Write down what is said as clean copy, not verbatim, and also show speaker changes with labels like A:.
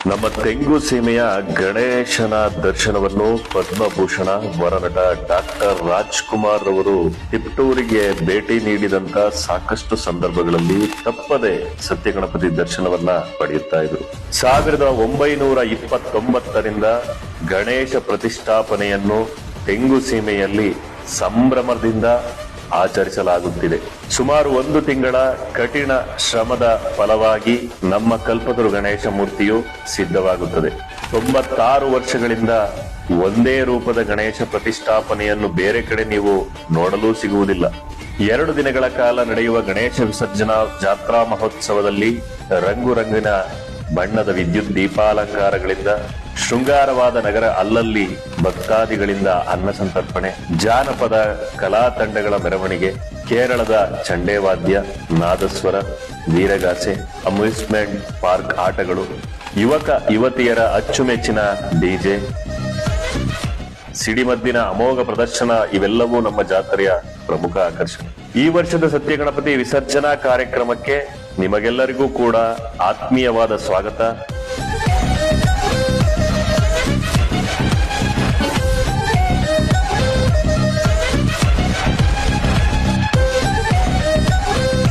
A: ನಮ್ಮ ತೆಂಗು ಸೀಮೆಯ ಗಣೇಶನ ದರ್ಶನವನ್ನು ಪದ್ಮಭೂಷಣ ವರನಟ ಡಾಕ್ಟರ್ ರಾಜ್ಕುಮಾರ್ ಅವರು ತಿಪಟೂರಿಗೆ ಭೇಟಿ ನೀಡಿದಂತ ಸಾಕಷ್ಟು ಸಂದರ್ಭಗಳಲ್ಲಿ ತಪ್ಪದೆ ಸತ್ಯಗಣಪತಿ ದರ್ಶನವನ್ನ ಪಡೆಯುತ್ತಾ ಇದ್ರು. 1929ರಿಂದ ಗಣೇಶ ಪ್ರತಿಷ್ಠಾಪನೆಯನ್ನು ತೆಂಗು ಸೀಮೆಯಲ್ಲಿ ಸಂಭ್ರಮದಿಂದ ಆಚರಿಸಲಾಗುತ್ತಿದೆ. ಸುಮಾರು 1 ತಿಂಗಳ ಕಠಿಣ ಶ್ರಮದ ಫಲವಾಗಿ ನಮ್ಮ ಕಲ್ಪತರು ಗಣೇಶ ಮೂರ್ತಿಯು ಸಿದ್ಧವಾಗುತ್ತದೆ. 96 ವರ್ಷಗಳಿಂದ ಒಂದೇ ರೂಪದ ಗಣೇಶ ಪ್ರತಿಷ್ಠಾಪನೆಯನ್ನು ಬೇರೆ ಕಡೆ ನೀವು ನೋಡಲು ಸಿಗುವುದಿಲ್ಲ. 2 ದಿನಗಳ ಕಾಲ ನಡೆಯುವ ಗಣೇಶ ವಿಸರ್ಜನಾ ಜಾತ್ರಾ ಮಹೋತ್ಸವದಲ್ಲಿ ರಂಗು ರಂಗಿನ ಬಣ್ಣದ ವಿದ್ಯುತ್ ದೀಪಾಲಂಕಾರಗಳಿಂದ ಶೃಂಗಾರವಾದ ನಗರ ಅಲ್ಲಲ್ಲಿ ಭಕ್ತಾದಿಗಳಿಂದ ಅನ್ನ ಸಂತರ್ಪಣೆ, ಜಾನಪದ ಕಲಾ ತಂಡಗಳ ಮೆರವಣಿಗೆ, ಕೇರಳದ ಚಂಡೇವಾದ್ಯ, ನಾದಸ್ವರ, ವೀರಗಾಸೆ, ಅಮ್ಯೂಸ್ಮೆಂಟ್ ಪಾರ್ಕ್ ಆಟಗಳು, ಯುವಕ ಯುವತಿಯರ ಅಚ್ಚುಮೆಚ್ಚಿನ ಡಿಜೆ, ಸಿಡಿಮದ್ದಿನ ಅಮೋಘ ಪ್ರದರ್ಶನ ಇವೆಲ್ಲವೂ ನಮ್ಮ ಜಾತ್ರೆಯ ಪ್ರಮುಖ ಆಕರ್ಷಣೆ. ಈ ವರ್ಷದ ಸತ್ಯಗಣಪತಿ ವಿಸರ್ಜನಾ ಕಾರ್ಯಕ್ರಮಕ್ಕೆ ನಿಮಗೆಲ್ಲರಿಗೂ ಕೂಡ ಆತ್ಮೀಯವಾದ ಸ್ವಾಗತ.